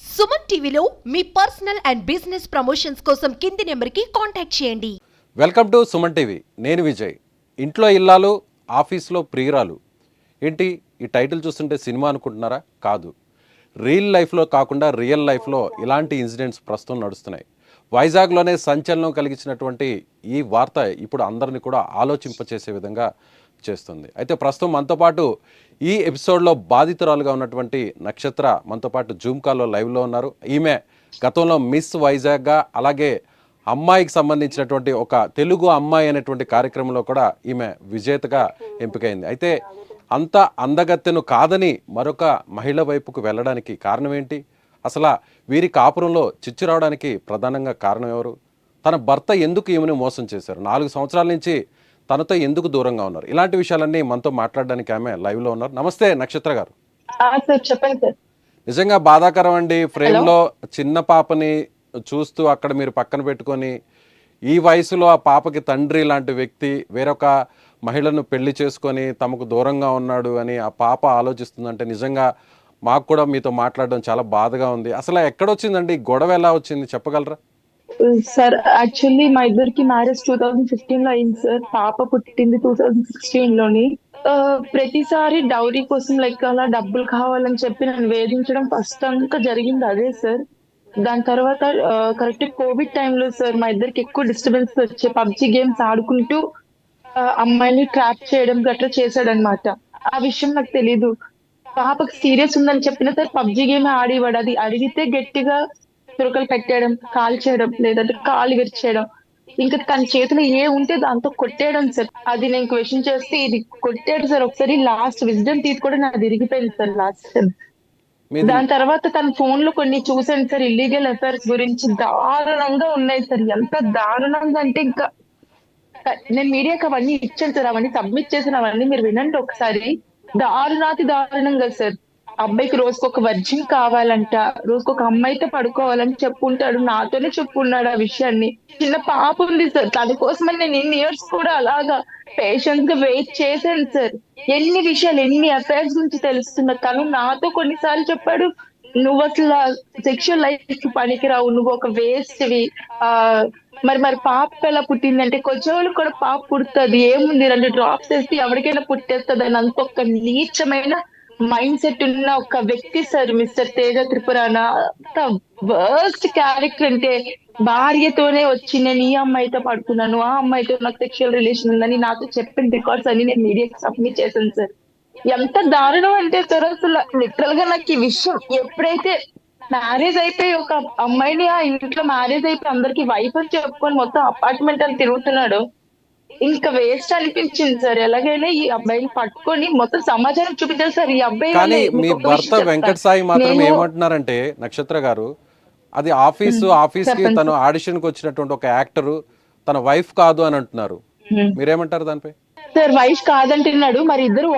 సుమన్ టీవీలో మీ personal and business promotions కోసం కింది నెంబర్కి కాంటాక్ట్ చేయండి. Welcome to Suman TV. నేను విజయ్. ఇంట్లో ఇల్లాలు, ఆఫీస్లో ప్రియురాలు. ఏంటి ఈ టైటిల్ చూస్తుంటే సినిమా అనుకుంటున్నారా? కాదు. లైఫ్లో కాకుండా రియల్ లైఫ్లో ఇలాంటి ఇన్సిడెంట్స్ ప్రస్తుతం నడుస్తున్నాయి. వైజాగ్లోనే సంచలనం కలిగించినటువంటి ఈ వార్త ఇప్పుడు అందరినీ కూడా ఆలోచింపచేసే విధంగా చేస్తుంది. అయితే ప్రస్తుతం మనతో పాటు ఈ ఎపిసోడ్లో బాధితురాలుగా ఉన్నటువంటి నక్షత్ర మనతో పాటు జూమ్ కాల్లో లైవ్లో ఉన్నారు. ఈమె గతంలో మిస్ వైజాగ్గా, అలాగే అమ్మాయికి సంబంధించినటువంటి ఒక తెలుగు అమ్మాయి అనేటువంటి కార్యక్రమంలో కూడా ఈమె విజేతగా ఎంపికైంది. అయితే అంత అందగత్తెను కాదని మరొక మహిళ వైపుకు వెళ్ళడానికి కారణం ఏంటి? అసలు వీరి కాపురంలో చిచ్చు రావడానికి ప్రధానంగా కారణం ఎవరు? తన భర్త ఎందుకు ఈమెను మోసం చేశారు? 4 సంవత్సరాల నుంచి తనతో ఎందుకు దూరంగా ఉన్నారు? ఇలాంటి విషయాలన్నీ మనతో మాట్లాడడానికి ఆమె లైవ్లో ఉన్నారు. నమస్తే నక్షత్ర గారు. చెప్పండి సార్. నిజంగా బాధాకరం అండి. ఫ్రేమ్లో చిన్న పాపని చూస్తూ అక్కడ మీరు పక్కన పెట్టుకొని, ఈ వయసులో ఆ పాపకి తండ్రి లాంటి వ్యక్తి వేరొక మహిళను పెళ్లి చేసుకొని తమకు దూరంగా ఉన్నాడు అని ఆ పాప ఆలోచిస్తుందంటే నిజంగా మాకు కూడా మీతో మాట్లాడడం చాలా బాధగా ఉంది. అసలు ఎక్కడొచ్చిందండి గొడవ? ఎలా వచ్చింది చెప్పగలరా? సార్ యాక్చువల్లీ మా ఇద్దరికి మ్యారేజ్ 2015 లో అయింది సార్. పాప పుట్టింది 2016 లోని. ప్రతిసారి డౌరీ కోసం లైక్ అలా డబ్బులు కావాలని చెప్పి నన్ను వేధించడం ఫస్ట్ అంతా జరిగింది అదే సార్. దాని తర్వాత కరెక్ట్ కోవిడ్ టైంలో సార్ మా ఇద్దరికి ఎక్కువ డిస్టర్బెన్స్ వచ్చాయి. పబ్జి గేమ్స్ ఆడుకుంటూ అమ్మాయిని ట్రాప్ చేయడం గట్రా చేశాడనమాట. ఆ విషయం నాకు తెలీదు. పాపకి సీరియస్ ఉందని చెప్పినా సరే పబ్జి గేమ్ ఆడివాడు. అది అడిగితే గట్టిగా చురకలు పెట్టేయడం, కాల్ చేయడం, లేదంటే కాలు విరిచేయడం, ఇంకా తన చేతిలో ఏ ఉంటే దాంతో కొట్టేయడం సార్. అది నేను క్వశ్చన్ చేస్తే ఇది కొట్టాడు సార్. ఒకసారి లాస్ట్ విజ్డమ్ టీత్ కూడా నాది ఇరిగిపోయింది సార్ లాస్ట్ టైం. దాని తర్వాత తన ఫోన్ లో కొన్ని చూసాను సార్. ఇల్లీగల్ అఫైర్స్ గురించి దారుణంగా ఉన్నాయి సార్. ఎంత దారుణంగా అంటే ఇంకా నేను మీడియాకి అవన్నీ ఇచ్చాను సార్. అవన్నీ సబ్మిట్ చేసిన అవన్నీ మీరు వినండి ఒకసారి. దారుణాతి దారుణంగా సార్. అబ్బాయికి రోజుకొక వర్జిన్ కావాలంట, రోజుకొక అమ్మాయితో పడుకోవాలని చెప్పుంటాడు. నాతోనే చెప్పున్నాడు ఆ విషయాన్ని. చిన్న పాప ఉంది సార్. తన కోసమని నేను ఇన్ని ఇయర్స్ కూడా అలాగా పేషెన్స్ గా వెయిట్ చేశాను సార్. ఎన్ని విషయాలు, ఎన్ని అఫైర్స్ గురించి తెలుస్తున్నా. తను నాతో కొన్నిసార్లు చెప్పాడు, నువ్వు అసలు సెక్షువల్ లైఫ్ పనికిరావు, నువ్వు ఒక వేస్ట్ వి. ఆ మరి పాప ఎలా పుట్టిందంటే కొంచెం కూడా పాప పుడుతుంది, ఏముంది 2 డ్రాప్స్ వేస్తే ఎవరికైనా పుట్టేస్తుంది అని అంత ఒక నీచమైన మైండ్ సెట్ ఉన్న ఒక వ్యక్తి సార్ మిస్టర్ తేజ త్రిపురాణ. అంత వర్స్ట్ క్యారెక్టర్ అంటే భార్యతోనే వచ్చి నేను ఈ అమ్మాయితో పడుతున్నాను, ఆ అమ్మాయితో నాకు సెక్షువల్ రిలేషన్ ఉందని నాతో చెప్పిన రికార్డ్స్ అన్ని నేను మీడియాకి సబ్మిట్ చేశాను సార్. ఎంత దారుణం అంటే సార్ అసలు లిటరల్ గా నాకు ఈ విషయం ఎప్పుడైతే మ్యారేజ్ అయిపోయి ఒక అమ్మాయిని ఆ ఇంట్లో మ్యారేజ్ అయిపోయి అందరికి వైఫ్ అని చెప్పుకొని మొత్తం అపార్ట్మెంట్ అని తిరుగుతున్నాడు, ఇంకా వేస్ట్ అనిపించింది సార్. ఎలాగైనా ఈ అబ్బాయిని పట్టుకొని మొత్తం సమాచారం చూపించాలి సార్. ఈ అబ్బాయి కానీ మీ భర్త వెంకట సాయి మాత్రం ఏమంటున్నారంటే నక్షత్ర గారు, అది ఆఫీస్కి తను ఆడిషన్కి వచ్చినటువంటి ఒక యాక్టరు, తన వైఫ్ కాదు అని అంటున్నారు. మీరేమంటారు దానిపై? సార్ వైఫ్ కాదంటున్నాడు. మరి ఇద్దరు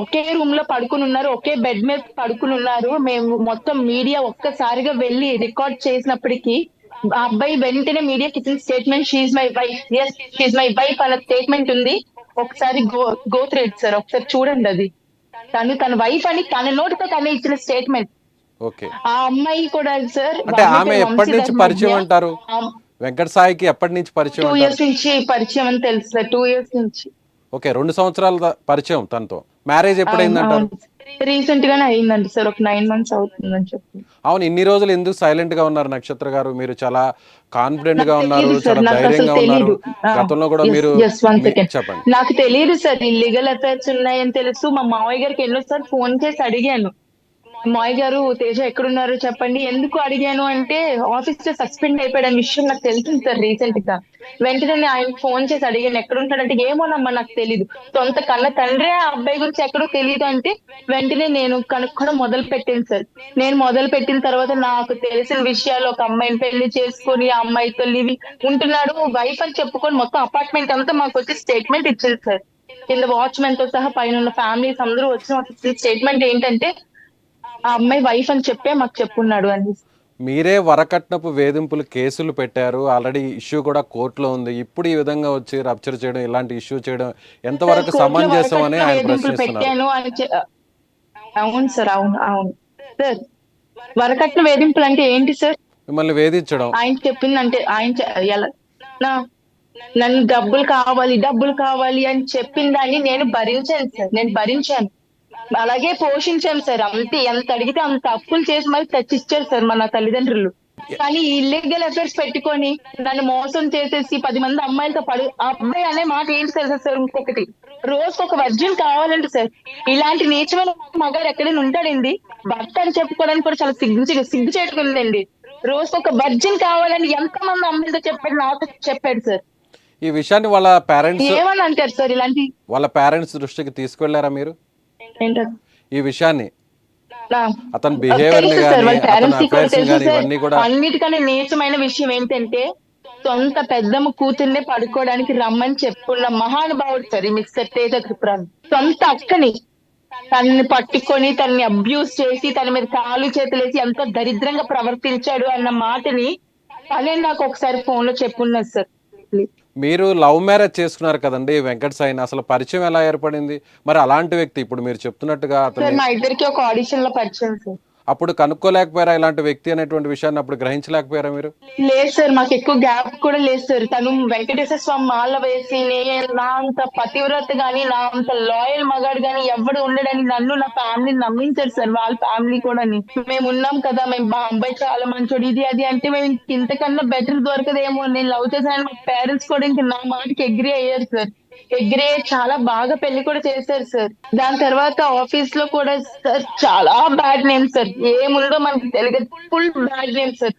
ఒకే రూమ్ లో పడుకుని ఉన్నారు, ఒకే బెడ్ మీద పడుకుని ఉన్నారు. మేము మొత్తం మీడియా ఒక్కసారిగా వెళ్ళి రికార్డ్ చేసినప్పటికీ ఆ అబ్బాయి వెంటనే మీడియాకి ఇచ్చిన statement she my wife, yes she my wife అన్న స్టేట్మెంట్ ఉంది. ఒకసారి గో థ్రెడ్ సార్, ఒకసారి చూడండి. అది తన వైఫ్ అని తన నోటితో తనే ఇచ్చిన స్టేట్మెంట్. ఆ అమ్మాయి కూడా సార్. అంటే ఆమె ఎప్పటి నుంచి పరిచయం అంటారు? వెంకట సాయికి ఎప్పటి నుంచి పరిచయం? 2 years నుంచి పరిచయం అని తెలుసు సార్. 2 years నుంచి. ఓకే, 2 సంవత్సరాల పరిచయం తనతో. మ్యారేజ్ ఎప్పుడైందంటారు? రీసెంట్ గానే అయిందండి సార్. ఒక 9 months అవుతుందని చెప్పి. అవును, ఇన్ని రోజులు ఎందుకు సైలెంట్ గా ఉన్నారు నక్షత్ర గారు? మీరు చాలా కాన్ఫిడెంట్ గా ఉన్నారు, చాలా ధైర్యంగా ఉన్నారు. గతంలో కూడా మీరు చెప్పండి. నాకు తెలియదు సార్ ఇల్లీగల్ అఫైర్స్ ఉన్నాయని తెలుసు. మా మావయ్య గారికి ఎన్నోసార్లు ఫోన్ చేసి అడిగాను, మాయ్ గారు తేజ ఎక్కడున్నారు చెప్పండి. ఎందుకు అడిగాను అంటే ఆఫీస్ లో సస్పెండ్ అయిపోయాడు అనే విషయం నాకు తెలిసింది సార్ రీసెంట్ గా. వెంటనే ఆయన ఫోన్ చేసి అడిగాను ఎక్కడుంటాడంటే ఏమోనమ్మా నాకు తెలీదు. సొంత కన్న తండ్రి ఆ అబ్బాయి గురించి ఎక్కడో తెలియదు అంటే వెంటనే నేను కనుక్కోవడం మొదలు పెట్టాను సార్. నేను మొదలు పెట్టిన తర్వాత నాకు తెలిసిన విషయాలు, ఒక అమ్మాయిని పెళ్లి చేసుకుని ఆ అమ్మాయితో లివింగ్ ఉంటున్నాడు, వైఫ్ అని చెప్పుకొని మొత్తం అపార్ట్మెంట్ అంతా మాకు వచ్చి స్టేట్మెంట్ ఇచ్చింది సార్. కింద వాచ్మెన్ తో సహా పైన ఉన్న ఫ్యామిలీస్ అందరూ వచ్చిన స్టేట్మెంట్ ఏంటంటే ఆ అమ్మాయి వైఫ్ అని చెప్పే మాకు చెప్పున్నాడు అని. మీరే వరకట్నపు వేధింపులు కేసులు పెట్టారు, ఆల్రెడీ ఇష్యూ కూడా కోర్టులో ఉంది. ఇప్పుడు ఈ విధంగా వచ్చి రప్చర్ చేయడం, ఇలాంటి ఇష్యూ చేయడం ఎంతవరకు సమంజసం అని ఆయన ప్రశ్నిస్తున్నారు. అవును సార్, అవును సార్. వరకట్న వేధింపులు అంటే ఏంటి సార్? మిమ్మల్ని వేధించడం. ఆయన చెప్పిందంటే ఎలా నా నన్ను డబ్బులు కావాలి అని చెప్పిన దాన్ని నేను భరించాను సార్. నేను భరించాను. అలాగే పోషించాను సార్. అంతే, ఎంత అడిగితే అంత అప్పులు చేసి మరి తెచ్చిచ్చారు సార్ మన తల్లిదండ్రులు. కానీ ఇల్లీగల్ అఫైర్స్ పెట్టుకొని నన్ను మోసం చేసేసి 10 మంది అమ్మాయిలతో అబ్బాయి అనే మాట ఏంటి తెలుసా సార్? ఇంకొకటి, రోజుకి ఒక వర్జిన్ కావాలంటే సార్. ఇలాంటి నీచమైన మగాడు ఎక్కడైనా ఉంటాడండి? భర్త అని చెప్పుకోవడానికి కూడా చాలా సిగ్గు చేటుకుందండి. రోజుకి ఒక వర్జిన్ కావాలని ఎంత మంది అమ్మాయిలతో చెప్పాడు, నాతో చెప్పాడు సార్. ఈ విషయాన్ని వాళ్ళ పేరెంట్స్ ఏమని అంటారు సార్ ఇలాంటి? వాళ్ళ పేరెంట్స్ దృష్టికి తీసుకెళ్లారా మీరు ఏంటారు ఈ విషయాన్ని? నా అతని బిహేవియర్ తెలుసు సార్, గానీ వాళ్ళ అతని పేరెంట్స్ కి కూడా అఫైర్స్ తెలుసు గానీ సార్. ఇవన్నీ కూడా అన్నిటికన్నా నీచమైన విషయం ఏంటంటే, సొంత పెద్దమ్మ కూతుర్నే పడుకోవడానికి రమ్మని చెప్పుకున్న మహానుభావుడు సార్ ఈ మిస్టర్ తేజ త్రిపురాన్. సొంత అక్కని తనని పట్టుకొని తనని అబ్యూస్ చేసి తన మీద కాలు చేతులేసి ఎంతో దరిద్రంగా ప్రవర్తించాడు అన్న మాటని తనే నాకు ఒకసారి ఫోన్ లో చెప్పున్నది సార్. మీరు లవ్ మ్యారేజ్ చేసుకున్నారు కదండి వెంకట సాయిని, అసలు పరిచయం ఎలా ఏర్పడింది? మరి అలాంటి వ్యక్తి ఇప్పుడు మీరు చెప్తున్నట్టుగా సార్ అతన్ని మా ఇద్దరికి ఒక ఆడిషన్ లో పరిచయం సార్. అప్పుడు కనుక్కోలేకపోయారా ఇలాంటి వ్యక్తి అనేటువంటి విషయాన్ని? అప్పుడు గ్రహించలేకపోయారా మీరు? లేదు సార్, మాకు ఎక్కువ గ్యాప్ కూడా లేదు సార్. తను వెంకటేశ్వర స్వామి మాల వేసి నా అంత పతివ్రత గాని నా అంత లాయల్ మగాడు గాని ఎవడు ఉండడని నన్ను నా ఫ్యామిలీని నమ్మించారు సార్. వాళ్ళ ఫ్యామిలీ కూడా మేము ఉన్నాం కదా, మేము అబ్బాయి చాలా మంచోడు ఇది అది అంటే మేము ఇంతకన్నా బెటర్ దొరకదేమో, నేను లవ్ చేశాను మా పేరెంట్స్ కూడా ఇంక నా మాటకి అగ్రీ అయ్యారు సార్. అగ్రీ చాలా బాగా పెళ్లి కూడా చేశారు సార్. దాని తర్వాత ఆఫీస్ లో కూడా సార్ చాలా బ్యాడ్ నేమ్ సార్. ఏముందో మనకి తెలియదు, full bad name sir.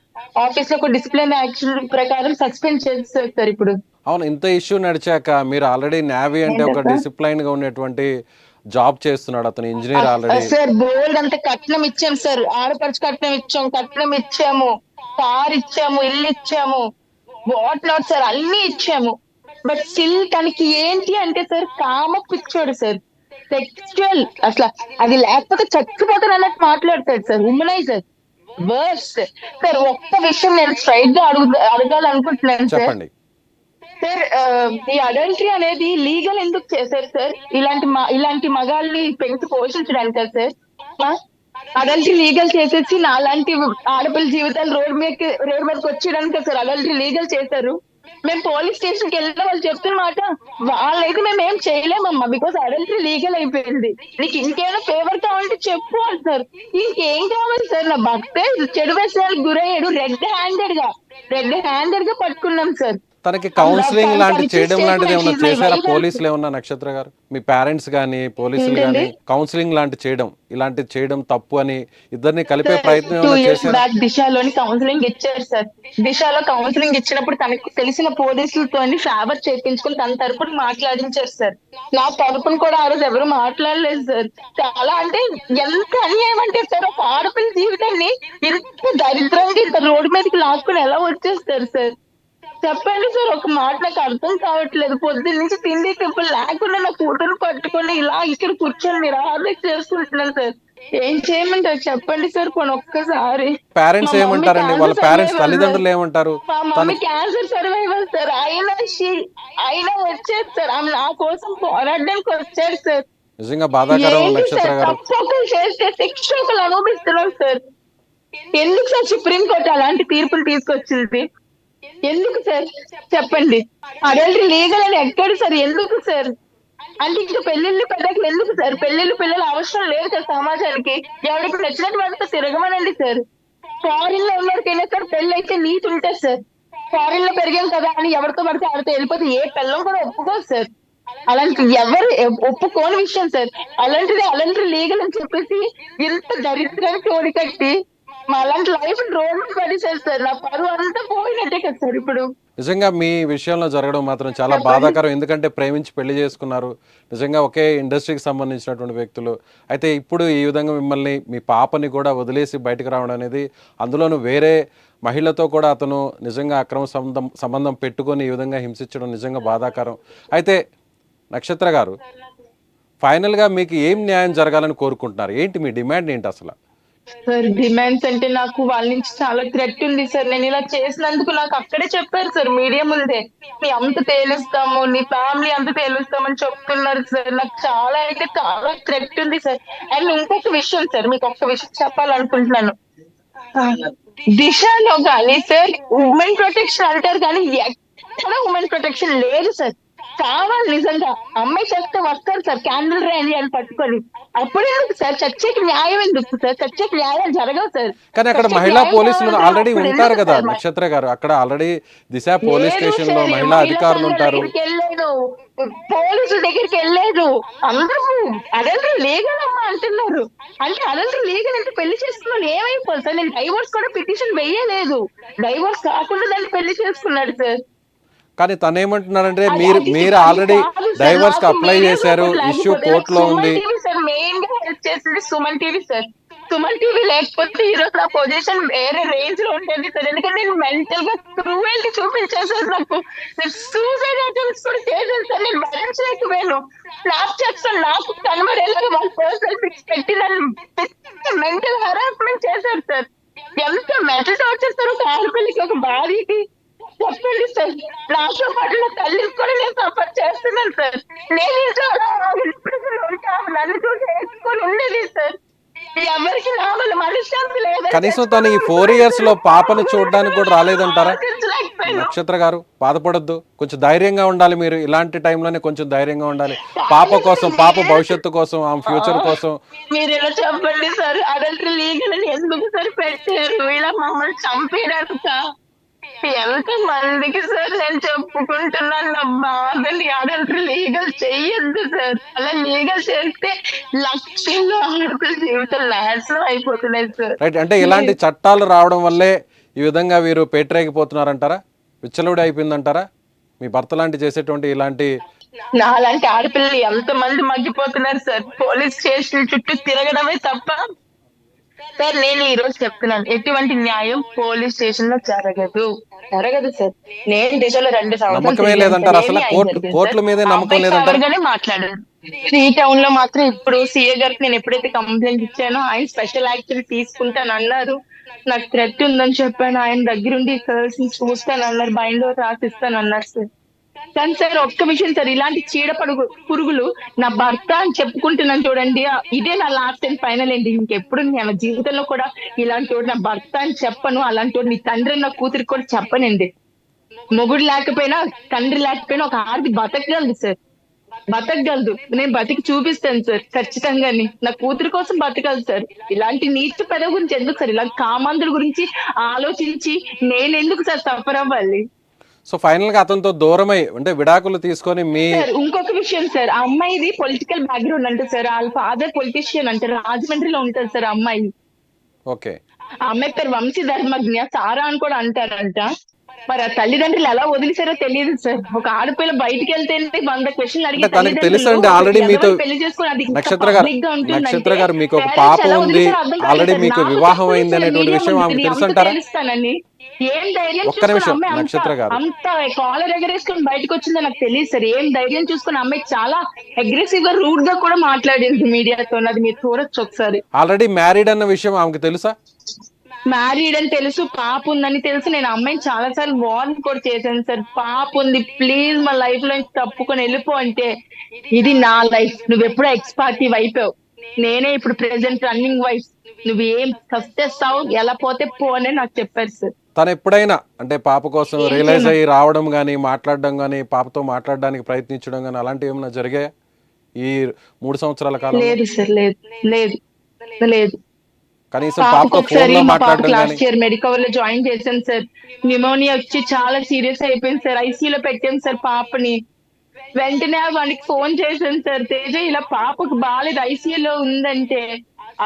Office లో ఒక డిసిప్లిన్ యాక్షన్ ప్రకారం సస్పెండ్ చేస్తారు సార్ ఇప్పుడు. అవును, ఇంత ఇష్యూ నడిచాక మీరు ఆల్రెడీ నేవీ అంటే ఒక డిసిప్లైన్ గా ఉన్నటువంటి జాబ్ చేస్తున్నాడు అతను, ఇంజనీర్ ఆల్రెడీ. సార్ బోల్డ్ అంత కట్నం ఇచ్చాం సార్, ఆడపడుచు కట్నం ఇచ్చాము, కార్ ఇచ్చాము, ఇల్లు ఇచ్చాము, వాట్ నాట్ సార్, అన్ని ఇచ్చాము. బట్ స్టిల్ తనకి ఏంటి అంటే సార్, కామ పిచ్చోడు సార్, సెక్చువల్ అసలు అది లేకపోతే చచ్చిపోతాను అన్నట్టు మాట్లాడతాడు సార్. Womaniser worst sir. ఒక్క విషయం నేను స్ట్రైట్ గా అడగాలనుకుంటున్నాను సార్. చెప్పండి. సార్ ఈ అడల్టరీ అనేది లీగల్ ఎందుకు చేశారు సార్? ఇలాంటి మగాళ్ళని పెంచి పోషించడానికి సార్. అడల్టరీ లీగల్ చేసేసి నాలాంటి ఆడపిల్ల జీవితాలు రోడ్ మీదకి వచ్చేయడానికి సార్ అడల్టరీ లీగల్ చేశారు. మేము పోలీస్ స్టేషన్ కి వెళ్ళిన వాళ్ళు చెప్తున్న మాట, వాళ్ళైతే మేము ఏం చేయలేమమ్మా బికాస్ అడల్టరీ లీగల్ అయిపోయింది, నీకు ఇంకేమైనా ఫేవర్ కావాలంటే చెప్పు అంటారు. ఇంకేం కావాలి సార్? నా భక్తే చెడు వ్యసనాలకు గురయ్యాడు, రెడ్ హ్యాండెడ్ గా పట్టుకున్నాం సార్. తనకి కౌన్సిలింగ్ లాంటి చేయడం లాంటిది ఏమన్నా చేశారా పోలీసులు ఏమన్నా? నక్షత్ర గారు, మీ పేరెంట్స్ కానీ పోలీసులు కానీ కౌన్సిలింగ్ లాంటి చేయడం తప్పు అని ఇద్దరిని కలిపే ప్రయత్నం 2 ఏమన్నా years చేశారా? బ్యాక్ దిశలోని కౌన్సిలింగ్ ఇచ్చారు సార్. దిశలో కౌన్సిలింగ్ ఇచ్చినప్పుడు తనకు తెలిసిన పోలీసులతో ఫేవర్ చేయించుకుని తన తరపున మాట్లాడించారు సార్. నా తరపున కూడా ఆ రోజు ఎవరు మాట్లాడలేదు సార్. చాలా అంటే ఎంత అన్యాయం అంటే సార్, ఒక ఆడపిల్ల జీవితాన్ని ఇంత దరిద్రంగా ఇంత రోడ్డు మీదకి లాక్కుని ఎలా వచ్చేస్తారు సార్? చెప్పండి సార్, ఒక మాట నాకు అర్థం కావట్లేదు. పొద్దున్న నుంచి తిండి తిప్పులు లేకుండా నా కూతురు పట్టుకొని ఇలా ఇక్కడ కూర్చొని మీరు ఆర్డర్ చేసుకుంటున్నాను సార్. ఏం చేయమంటారు చెప్పండి సార్ కొన్ని ఒక్కసారి. పేరెంట్స్ ఏమంటారండి? వాళ్ళ పేరెంట్స్ తల్లిదండ్రులు ఏమంటారు? మా మమ్మీ క్యాన్సర్ సర్వైవల్ సార్. అయినా వచ్చారు సార్, ఆమె నా కోసం పోరాడడానికి వచ్చారు సార్. నిజంగా బాధాకరం నక్షత్ర గారు. తప్పొకలు చేస్తే శిక్షకులు అనుభవిస్తున్నాం సార్. ఎందుకు సార్ సుప్రీంకోర్టు అలాంటి తీర్పులు తీసుకొచ్చింది? ఎందుకు సార్ చెప్పండి? అడల్టరీ లీగల్ అని ఎక్కడ సార్? ఎందుకు సార్? అంటే ఇంకా పెళ్లిళ్ళు పెద్దకి ఎందుకు సార్? పెళ్లిళ్ళు పిల్లలు అవసరం లేదు సార్ సమాజానికి. ఎవరికి నచ్చినట్టు వాళ్ళతో తిరగమనండి సార్. ఫారిన్ లో ఎవరికైనా సార్ పెళ్లి అయితే నీతి ఉంటుంది సార్. ఫారిన్ లో పెరిగాం కదా అని ఎవరితో పడితే ఆడితో వెళ్ళిపోతే ఏ పిల్లం కూడా ఒప్పుకోదు సార్. అలాంటి ఎవరు ఒప్పుకోని విషయం సార్. అలాంటి లీగల్ అని చెప్పేసి ఇంత దరిద్రానికి ఓడికట్టి అలాంటి లైఫ్ రోడ్ పడేసారు సార్. నా పరువు అంతా పోయినట్టే కదా సార్ ఇప్పుడు. నిజంగా మీ విషయంలో జరగడం మాత్రం చాలా బాధాకరం. ఎందుకంటే ప్రేమించి పెళ్లి చేసుకున్నారు, నిజంగా ఒకే ఇండస్ట్రీకి సంబంధించినటువంటి వ్యక్తులు. అయితే ఇప్పుడు ఈ విధంగా మిమ్మల్ని మీ పాపని కూడా వదిలేసి బయటకు రావడం అనేది, అందులోనూ వేరే మహిళతో కూడా అతను నిజంగా అక్రమ సంబంధం పెట్టుకొని ఈ విధంగా హింసించడం నిజంగా బాధాకరం. అయితే నక్షత్ర గారు, ఫైనల్గా మీకు ఏం న్యాయం జరగాలని కోరుకుంటున్నారు? ఏంటి మీ డిమాండ్ ఏంటి అసలు? సార్ డిమాండ్స్ అంటే నాకు వాళ్ళ నుంచి చాలా థ్రెట్ ఉంది సార్. నేను ఇలా చేసినందుకు నాకు అక్కడే చెప్పారు సార్, మీడియా ముందే, నీ అంత తేలుస్తాము, నీ ఫ్యామిలీ అంత తేలుస్తామని చెప్తున్నారు సార్. నాకు చాలా థ్రెట్ ఉంది సార్. అండ్ ఇంకొక విషయం సార్, మీకు ఒక్క విషయం చెప్పాలనుకుంటున్నాను. ఆ, దిశలో కానీ సార్ ఉమెన్ ప్రొటెక్షన్ అంటారు కానీ ఎక్కడ ఉమెన్ ప్రొటెక్షన్ లేదు సార్. కావాలి నిజంగా అమ్మాయి చేస్తే వస్తారు సార్ క్యాండిల్ ర్యాలీ అని పట్టుకొని. అప్పుడే సార్ చర్చకి న్యాయం ఎందుకు సార్? చర్చకి న్యాయం జరగవు సార్. కానీ అక్కడ చర్చకి మహిళా న్యాయం పోలీసులు కావాలంటే ఆల్రెడీ అప్పుడు ఉంటారు ఎందుకు కదా సార్ నక్షత్ర గారు, అక్కడ ఆల్రెడీ దిశ పోలీస్ లేదు స్టేషన్ లో సార్, మహిళా మహిళా అధికారులు సంఘాల ఉంటారు. దగ్గరికి వెళ్ళలేదు, పోలీసుల దగ్గరికి వెళ్ళలేదు. అందరూ అదంతా లీగల్ అమ్మా అంటున్నారు. అంటే అదంతా లీగల్ అంటే పెళ్లి చేసుకున్నాను ఏమైపోతుంది సార్? నేను డైవోర్స్ కూడా పిటిషన్ వేయలేదు. డైవోర్స్ కాకుండా దాన్ని పెళ్లి చేసుకున్నాడు సార్. కానీ తను ఏమంటున్నారంటే అది మీరు అది మీరు అది ఆల్రెడీ కాదు సార్. డైవర్స్ కి నాకు అప్లై మీడియా చేశారు, సపోర్ట్ ఇష్యూ లేకపోతే నాకు కోర్టులో ఉంది. సుమన్ టీవీ సార్ మెయిన్ గా హెల్ప్ చేసింది Suman TV sir. Suman TV లేకపోతే ఈ రోజు నా పొజిషన్ వేరే రేంజ్ లో ఉండేది సార్. ఎందుకంటే నేను మెంటల్ గా క్రూవెల్టీ చూపించేసారు నాకు. నేను సూసైడ్ అటెంప్ట్స్ కూడా చేశాను సార్. నేను భరించలేకపోయాను. స్నాప్చాట్స్ నాకు కనబడేలాగా వాళ్ళ పర్సనల్ పిక్స్ పెట్టి నన్ను మెంటల్ హరాస్మెంట్ చేశారు సార్. ఎంత మెంటల్ టార్చర్ సార్ ఒక ఆడపిల్లకి, ఒక భార్యకి. చెప్పండి సార్. నాతో పాటు నా తల్లికి కూడా నేను సపోర్ట్ చేస్తున్నాను సార్. నేను ఇంట్లో ఉంటాను, నన్ను చూసి వేసుకొని ఉండేది సార్. ఎవరికి నా వల్ల మనశ్శాంతి లేదని కనీసం తను ఈ 4 years లో పాపను చూడడానికి కూడా రాలేదంటారా? ఆలోచించలేకపోయాను. నక్షత్ర గారు బాధపడొద్దు, కొంచెం ధైర్యంగా ఉండాలి. మీరు ఇలాంటి టైంలోనే కొంచెం ధైర్యంగా ఉండాలి. పాప కోసం, పాప భవిష్యత్తు కోసం, ఆమె ఫ్యూచర్ కోసం. మీరు ఇలా చెప్పండి సార్. అడల్టరీ లీగల్ అని ఎందుకు సార్ పెట్టారు? ఇలా మమ్మల్ని చంపేయడానిక? ఎంత మందికి సార్ నేను చెప్పుకుంటున్నాను నా బాధని. అడల్టరీ లీగల్ చెయ్యొద్దు సార్. అలా లీగల్ చేస్తే లక్షల్లో ఆడపిల్ల జీవితం నాశనం అయిపోతున్నాయి సార్. రైట్, అంటే ఇలాంటి చట్టాలు రావడం వల్లే ఈ విధంగా వీరు పేటరేగిపోతున్నారంటారా? విచ్చలవిడి అయిపోయిందంటారా? మీ భర్త లాంటి చేసేటువంటి ఇలాంటి నాలాంటి ఆడపిల్లలు ఎంత మంది మగ్గిపోతున్నారు సార్. పోలీస్ స్టేషన్ చుట్టూ తిరగడమే తప్ప సార్. నేను ఈ రోజు చెప్తున్నాను, ఎటువంటి న్యాయం పోలీస్ స్టేషన్ లో జరగదు. జరగదు సార్. నేను దిశలో 2 సంవత్సరాలు నమ్మకమే తిరిగాను లేదంటారు సార్. అసలు? ఏమీ కోర్టు జరిగింది కోర్టుల సార్. మీదే ఆ నమ్మకం అబ్బాయి లేదంటారు? ఫవర్ గానే మాట్లాడారు. ఈ టౌన్ లో మాత్రం ఇప్పుడు సీఏ గారికి నేను ఎప్పుడైతే కంప్లైంట్ ఇచ్చానో ఆయన స్పెషల్ యాక్షన్ తీసుకుంటాను అన్నారు. నాకు థ్రెట్ ఉందని చెప్పాను. ఆయన దగ్గరుండి గర్ల్స్ ని చూస్తాను అన్నారు, బైండ్ రాసిస్తాను అన్నారు సార్. కానీ సార్ ఒక్క విషయం సార్, ఇలాంటి పురుగులు నా భర్త అని చెప్పుకుంటున్నాను చూడండి, ఇదే నా లాస్ట్ అండ్ ఫైనల్ అండి. ఇంకెప్పుడు నేను జీవితంలో కూడా ఇలాంటి వాడు నా భర్త అని చెప్పను. అలాంటి వాడు నీ తండ్రి నా కూతురికి కూడా చెప్పనండి. మొగుడు లేకపోయినా, తండ్రి లేకపోయినా ఒక ఆడది బతకగలదు సార్. బతకగలదు. నేను బతికి చూపిస్తాను సార్ ఖచ్చితంగా. నా కూతురు కోసం బతకగలదు సార్. ఇలాంటి నీచ పెదవి గురించి ఎందుకు సార్? ఇలాంటి కామాంధుల గురించి ఆలోచించి నేను ఎందుకు సార్ సఫర్ అవ్వాలి? సో ఫైనల్ గా అతనితో దూరమై అంటే విడాకులు తీసుకొని మీ సార్ ఇంకొక విషయం సార్, ఆ అమ్మాయిది పొలిటికల్ బ్యాక్గ్రౌండ్ అంటే సార్, వాళ్ళ ఫాదర్ పొలిటీషియన్ అంటే రాజమండ్రిలో ఉంటుంది సార్ ఆ అమ్మాయి. ఓకే, ఆ అమ్మాయి పేరు వంశీ ధర్మజ్ఞ, సారా అని కూడా అంటారంట. మరి ఆ తల్లిదండ్రులు ఎలా వదిలేశారో తెలియదు సార్. ఒక ఆడపిల్ల బయటికి వెళ్తేనే 100 క్వశ్చన్లు అంటే అడిగి తనకి తెలుసండి ఆల్రెడీ మీతో. పెళ్లి చేసుకుని అది నక్షత్ర గారు, పబ్లిక్ గా నక్షత్ర ఉంటుందంటే గారు మీకు ఒక parents పాప ఎలా ఉంది, వదిలేశారో అర్థం కాలేదు ఆల్రెడీ సార్. మీకు నాకు వివాహం చెప్పలేదు అయింది సార్, అనేటువంటి మీడియా విషయం ముందు ఆమెకు నేను తెలుసంటారా? తెలుస్తానని. ఏం ధైర్యం ఒక్క చూసుకుని నిమిషం అమ్మాయి నక్షత్ర గారు, అంత కాలర్ ఎగరేసుకుని బయటకు వచ్చిందో నాకు తెలియదు సార్. ఏం ధైర్యం చూసుకుని అమ్మాయి చాలా అగ్రెసివ్ గా రూడ్ గా కూడా మాట్లాడింది మీడియాతో. అది మీరు చూడొచ్చు ఒకసారి. ఆల్రెడీ మ్యారీడ్ అన్న విషయం ఆమెకు తెలుసా? మ్యారీడ్ అని తెలుసు, పాప ఉందని తెలుసు. నేను అమ్మాయిని చాలా సార్లు వార్న్ కూడా చేశాను సార్. పాప ఉంది, ప్లీజ్ మా లైఫ్ లో తప్పుకొని వెళ్ళిపో అంటే, ఇది నా లైఫ్, నువ్వు ఎప్పుడో ఎక్స్పార్టివ్ అయిపోయావు, నేనే ఇప్పుడు ప్రెసెంట్ రన్నింగ్ వైఫ్, నువ్వు ఏం కష్టేస్తావు, ఎలా పోతే పో అని నాకు చెప్పారు సార్. తను ఎప్పుడైనా అంటే పాప కోసం రియలైజ్ అయ్యి రావడం కానీ, మాట్లాడడం కానీ, పాపతో మాట్లాడడానికి ప్రయత్నించడం కానీ అలాంటివి ఏమైనా జరిగాయా ఈ 3 సంవత్సరాల కాలం? లేదు సార్, లేదు లేదు లేదు. కనీసం పాపకు పాపతో ఫోన్ ఒకసారి లో మా పాప మాట్లాడడం కానీ? లాస్ట్ ఇయర్ మెడికవర్ లో జాయిన్ చేశాను సార్. న్యూమోనియా వచ్చి చాలా సీరియస్ అయిపోయింది సార్. ఐసీయూలో పెట్టాను సార్ పాపని. వెంటనే వానికి ఫోన్ చేశాను సార్, తేజ ఇలా పాపకు బాగాలేదు ఐసీయూలో ఉందంటే.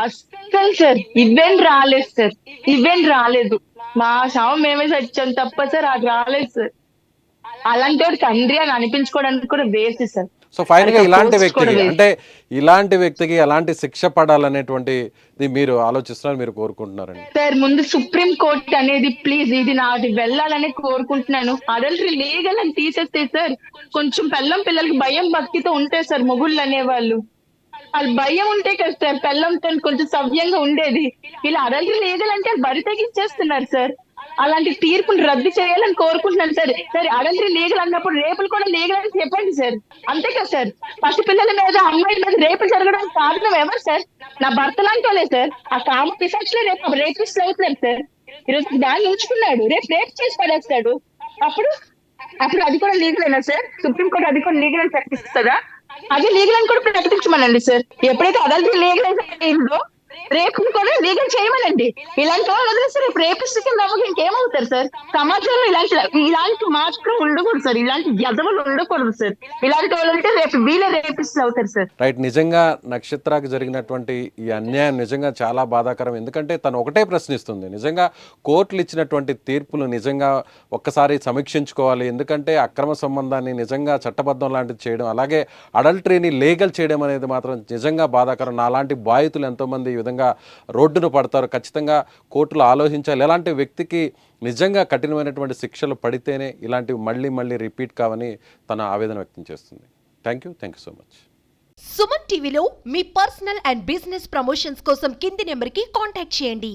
అస్సలు సార్ ఈవెంట్ రాలేదు సార్, ఈవెంట్ రాలేదు. మా శవం మేమే చచ్చాం తప్ప సార్ అది రాలేదు సార్. అలాంటి వాడు తండ్రి అని అనిపించుకోవడానికి కూడా వేసి సార్. సో ఫైనల్ గా ఇలాంటి వ్యక్తికి అంటే ఇలాంటి వ్యక్తికి ఎలాంటి శిక్ష పడాలనేటువంటిది మీరు ఆలోచిస్తున్నారు, మీరు కోరుకుంటున్నారండి? సార్ ముందు సుప్రీం కోర్ట్ అనేది ప్లీజ్ ఇది నాది వెళ్ళాలని కోరుకుంటున్నాను. అడల్టరీ లీగల్ అని తీసేస్తే సార్ కొంచెం పిల్లలకి భయం భక్తితో ఉంటాయి సార్. మొగుళ్ళు అనేవాళ్ళు వాళ్ళు భయం ఉంటే కదా సార్ పిల్లంతో కొంచెం సవ్యంగా ఉండేది. ఇలా అడల్టరీ లీగల్ అంటే బరి తెగించేస్తున్నారు సార్. అలాంటి తీర్పును రద్దు చేయాలని కోరుకుంటున్నాను సార్. సార్ అడల్టరీ లీగల్ అన్నప్పుడు రేపులు కూడా లీగల్ అని చెప్పండి సార్. అంతే కదా సార్. పసిపిల్లల మీద అమ్మాయిల మీద రేపులు జరగడానికి కారణం ఎవరు సార్? నా భర్త లాంటి వాళ్ళే సార్. ఆ కామ పిశాచులే రేపు రేపిస్ట్ అవుతున్నారు సార్. ఈరోజు దాన్ని ఉంచుకున్నాడు, రేపు రేపు చేసి పడేస్తాడు. అప్పుడు అప్పుడు అది కూడా లీగల్ అయినా సార్? సుప్రీంకోర్టు అది కూడా లీగల్ అని ప్రకటిస్తుందా? అది లీగల్ అని కూడా ప్రకటించమనండి సార్. ఎప్పుడైతే అడల్టరీ లీగల్ అయిందో రేపు కూడా లీగల్ చేయమనండి. ఇలాంటి వాళ్ళు వదిలేస్తే రేపు రేపిస్ట్ కింద అవ్వక ఇంకేమవుతారు సార్? సమాజంలో ఇలాంటి మాత్రం ఉండకూడదు సార్. ఇలాంటి వ్యధములు ఉండకూడదు సార్. ఇలాంటి వాళ్ళు ఉంటే రేపు వీళ్ళే రేపిస్ట్ అవుతారు సార్. రైట్. నిజంగా నక్షత్రాకి జరిగినటువంటి ఈ అన్యాయం నిజంగా చాలా బాధాకరం. ఎందుకంటే తను ఒకటే ప్రశ్నిస్తుంది, నిజంగా కోర్టులు ఇచ్చినటువంటి తీర్పులు నిజంగా ఒక్కసారి సమీక్షించుకోవాలి. ఎందుకంటే అక్రమ సంబంధాన్ని నిజంగా చట్టబద్ధం లాంటిది చేయడం, అలాగే అడల్టరీని లీగల్ చేయడం అనేది మాత్రం నిజంగా బాధాకరం. నాలాంటి బాధితులు ఎంతోమంది ఈ విధంగా రోడ్డును పడతారు. ఖచ్చితంగా కోర్టులు ఆలోచించాలి. ఎలాంటి వ్యక్తికి నిజంగా కఠినమైనటువంటి శిక్షలు పడితేనే ఇలాంటివి మళ్ళీ మళ్ళీ రిపీట్ కావని తన ఆవేదన వ్యక్తం చేస్తుంది. Thank you so much. Suman టీవీలో మీ పర్సనల్ అండ్ బిజినెస్ ప్రమోషన్స్ కోసం కింది నెంబర్కి కాంటాక్ట్ చేయండి.